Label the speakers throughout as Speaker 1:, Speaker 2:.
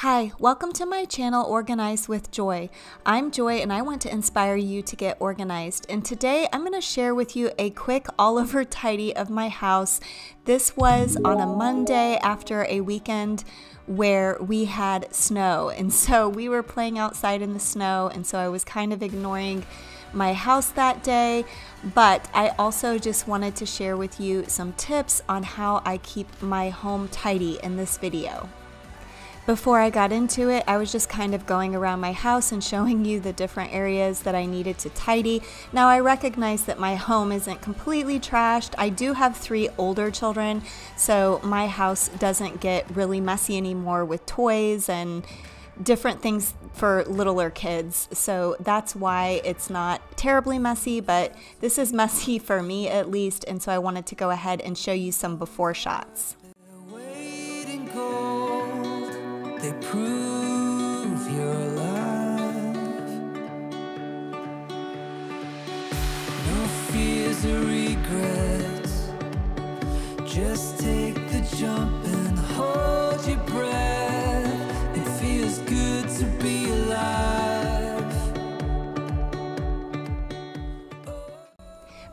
Speaker 1: Hi, welcome to my channel Organize with Joy. I'm Joy and I want to inspire you to get organized. And today I'm going to share with you a quick all over tidy of my house. This was on a Monday after a weekend where we had snow. And so we were playing outside in the snow, and so I was kind of ignoring my house that day, but I also just wanted to share with you some tips on how I keep my home tidy in this video. Before I got into it, I was just kind of going around my house and showing you the different areas that I needed to tidy. Now I recognize that my home isn't completely trashed. I do have 3 older children, so my house doesn't get really messy anymore with toys and different things for littler kids. So that's why it's not terribly messy, but this is messy for me at least, and so I wanted to go ahead and show you some before shots.
Speaker 2: They prove your life. No fears or regrets. Just take the jump and hold your breath. It feels good to be alive.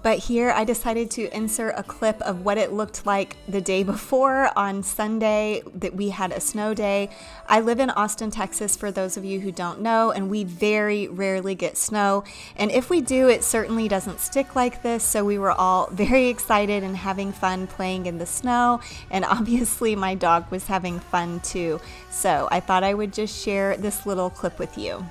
Speaker 1: But here I decided to insert a clip of what it looked like the day before on Sunday that we had a snow day. I live in Austin, Texas, for those of you who don't know, and we very rarely get snow. And if we do, it certainly doesn't stick like this. So we were all very excited and having fun playing in the snow. And obviously my dog was having fun too. So I thought I would just share this little clip with you.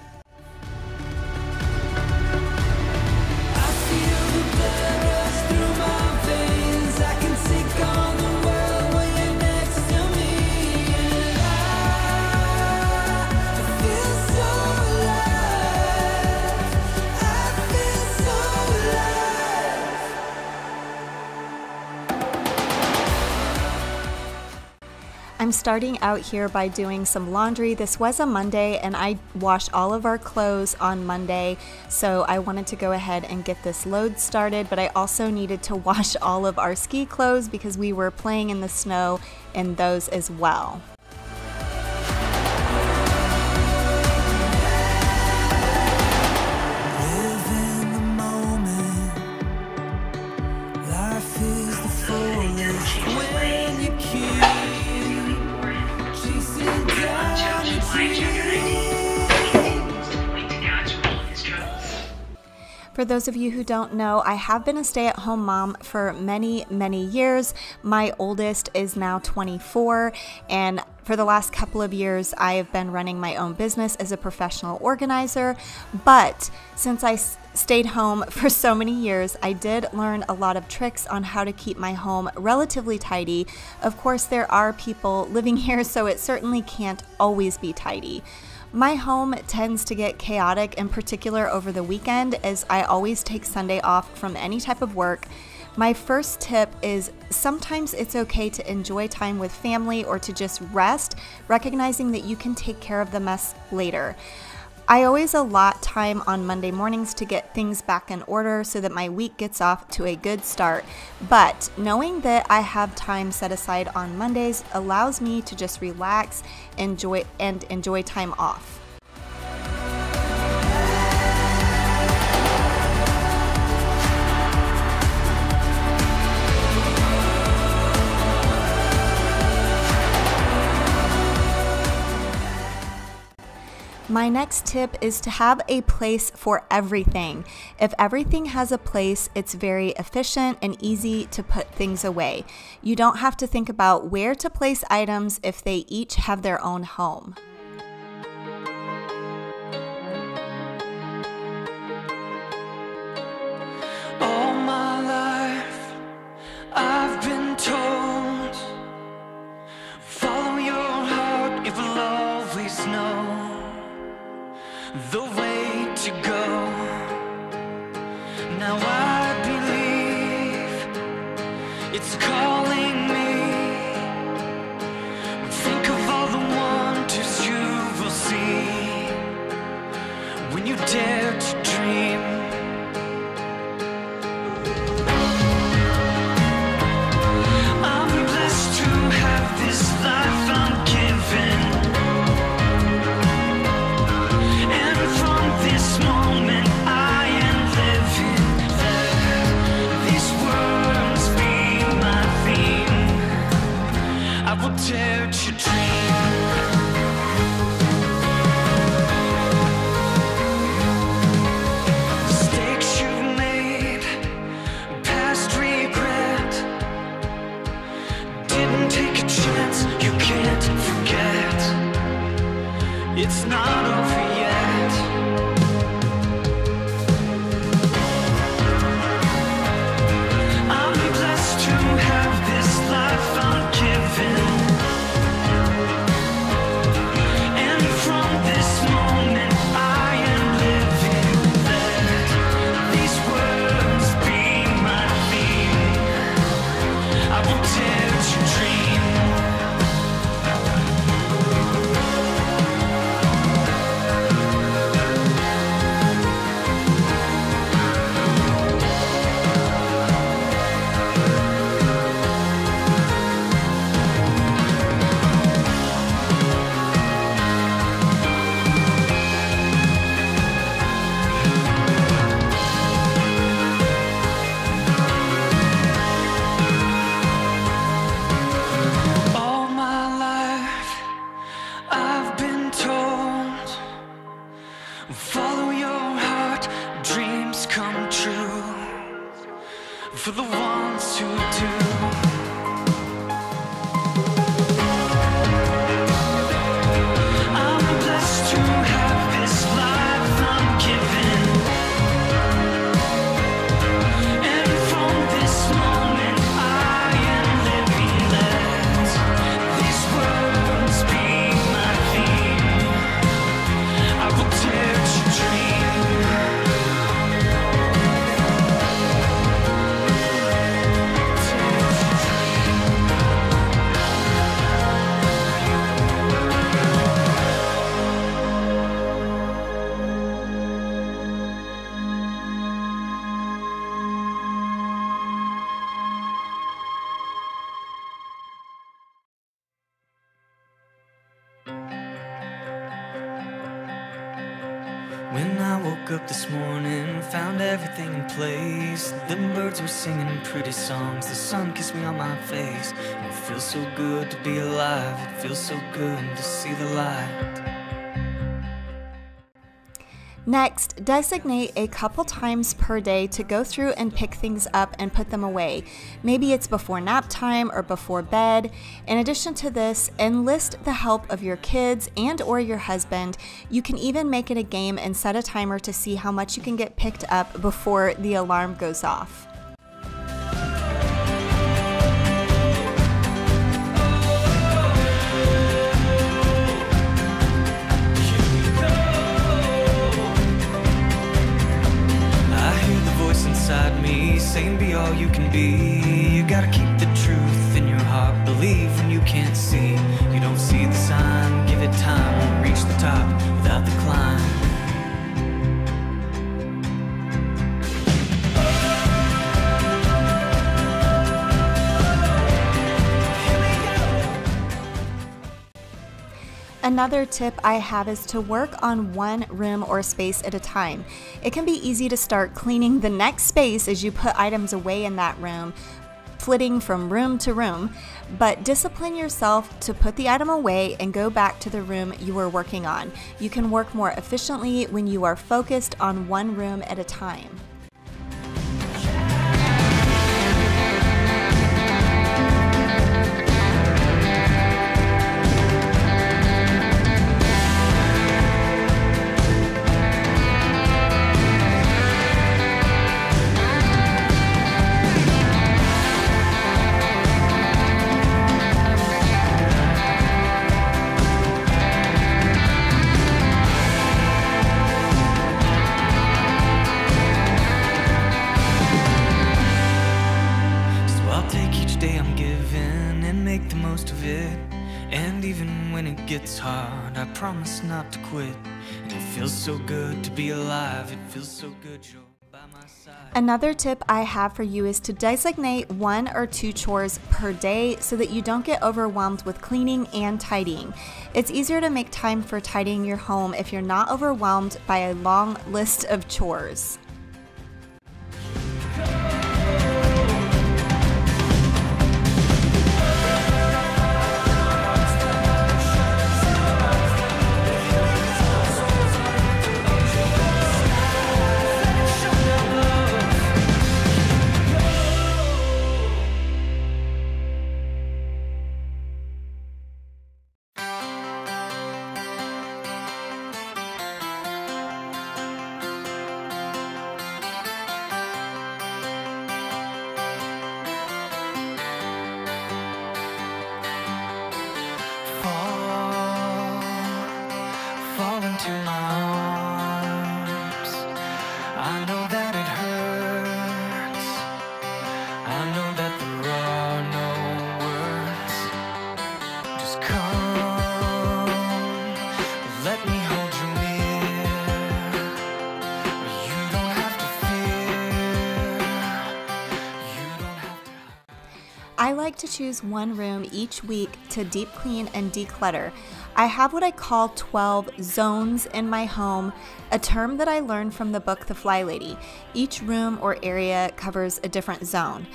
Speaker 1: I'm starting out here by doing some laundry. This was a Monday and I washed all of our clothes on Monday, so I wanted to go ahead and get this load started, but I also needed to wash all of our ski clothes because we were playing in the snow in those as well. For those of you who don't know, I have been a stay-at-home mom for many years. My oldest is now 24, and for the last couple of years, I have been running my own business as a professional organizer. But since I stayed home for so many years, I did learn a lot of tricks on how to keep my home relatively tidy. Of course, there are people living here, so it certainly can't always be tidy. My home tends to get chaotic, in particular over the weekend, as I always take Sunday off from any type of work. My first tip is sometimes it's okay to enjoy time with family or to just rest, recognizing that you can take care of the mess later. I always allot time on Monday mornings to get things back in order so that my week gets off to a good start. But knowing that I have time set aside on Mondays allows me to just relax, enjoy time off. My next tip is to have a place for everything. If everything has a place, it's very efficient and easy to put things away. You don't have to think about where to place items if they each have their own home.
Speaker 2: All my life, I've been told, follow your heart, it will always know the way to go. Now I believe it's calling me. Think of all the wonders you will see when you dare to dream. I'm blessed to have this life I'm given. for the ones who do. I'm blessed to have this life I'm given, and from this moment I am living. Let these words be my theme. I will dare to dream. When I woke up this morning, found everything in place. The birds were singing pretty songs, the sun kissed me on my face. It feels so good to be alive, it feels so good to see the light.
Speaker 1: Next, designate a couple times per day to go through and pick things up and put them away. Maybe it's before nap time or before bed. In addition to this, enlist the help of your kids and or your husband. You can even make it a game and set a timer to see how much you can get picked up before the alarm goes off.
Speaker 2: Inside me, saying be all you can be. You gotta keep the truth in your heart. Believe when you can't see. You don't see the sign, give it time. Won't reach the top without the climb.
Speaker 1: Another tip I have is to work on one room or space at a time. It can be easy to start cleaning the next space as you put items away in that room, flitting from room to room, but discipline yourself to put the item away and go back to the room you were working on. You can work more efficiently when you are focused on one room at a time.
Speaker 2: It's hard, I promise not to quit. And it feels so good to be alive. It feels so good you're by my side.
Speaker 1: Another tip I have for you is to designate 1 or 2 chores per day so that you don't get overwhelmed with cleaning and tidying. It's easier to make time for tidying your home if you're not overwhelmed by a long list of chores.
Speaker 2: Fall into my arms. I know that it hurts. I know that there are no words. Just come, let me hold you near. You don't have to fear. You don't have to hide.
Speaker 1: I like to choose one room each week to deep clean and declutter. I have what I call 12 zones in my home, a term that I learned from the book The Fly Lady. Each room or area covers a different zone.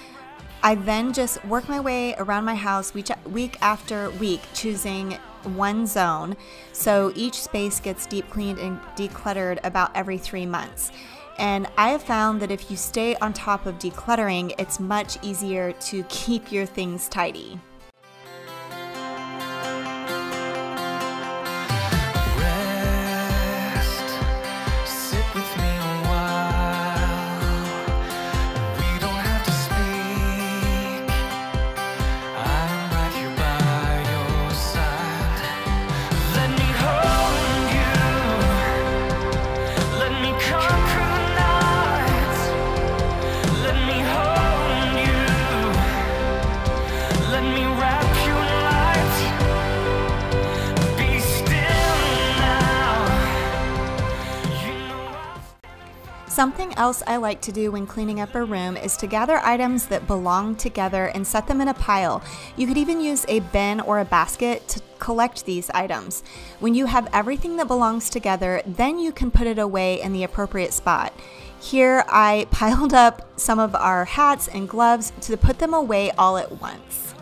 Speaker 1: I then just work my way around my house week after week, choosing one zone, so each space gets deep cleaned and decluttered about every 3 months. And I have found that if you stay on top of decluttering, it's much easier to keep your things tidy. Something else I like to do when cleaning up a room is to gather items that belong together and set them in a pile. You could even use a bin or a basket to collect these items. When you have everything that belongs together, then you can put it away in the appropriate spot. Here I piled up some of our hats and gloves to put them away all at once.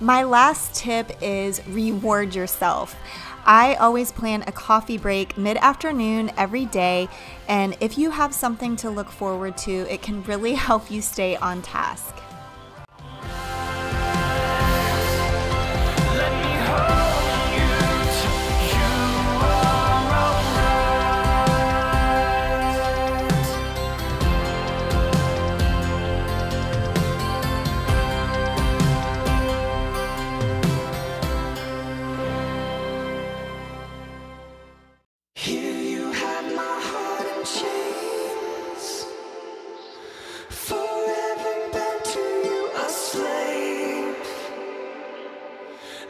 Speaker 1: My last tip is reward yourself. I always plan a coffee break mid-afternoon every day, and if you have something to look forward to, it can really help you stay on task.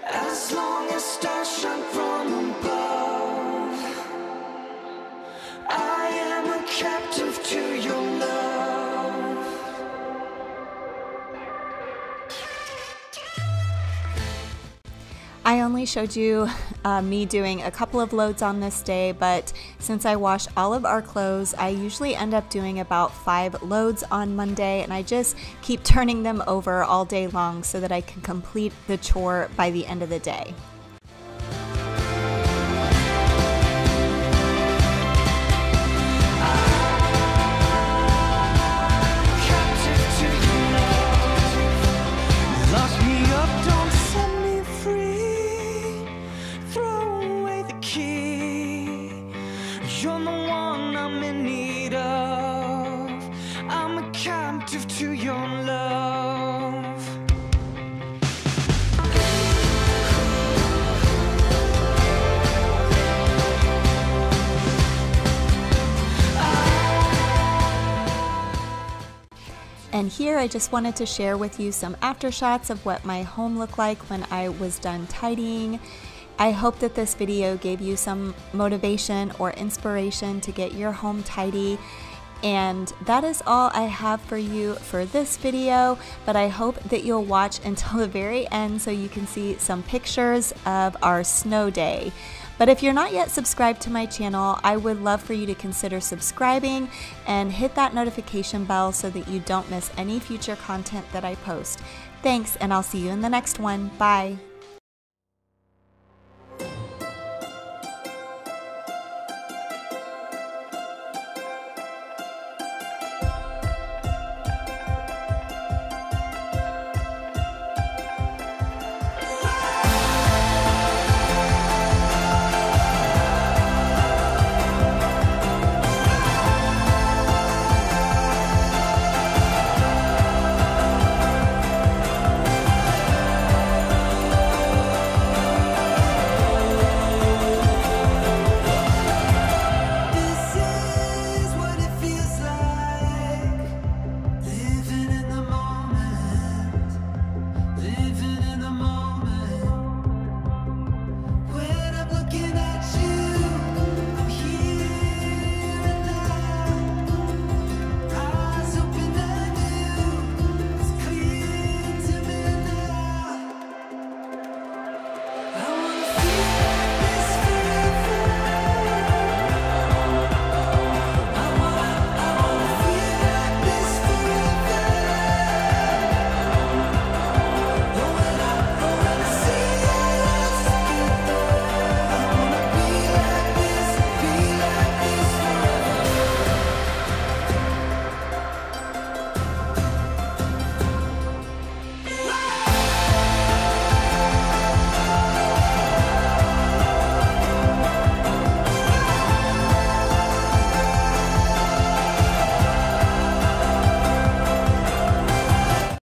Speaker 2: As long as stars shine from above, I am a captive to your love.
Speaker 1: I only showed you me doing a couple of loads on this day, but since I wash all of our clothes, I usually end up doing about 5 loads on Monday, and I just keep turning them over all day long so that I can complete the chore by the end of the day.
Speaker 2: You're the one I'm in need of. I'm a captive to your love.
Speaker 1: And here I just wanted to share with you some after shots of what my home looked like when I was done tidying. I hope that this video gave you some motivation or inspiration to get your home tidy. And that is all I have for you for this video, but I hope that you'll watch until the very end so you can see some pictures of our snow day. But if you're not yet subscribed to my channel, I would love for you to consider subscribing and hit that notification bell so that you don't miss any future content that I post. Thanks, and I'll see you in the next one. Bye.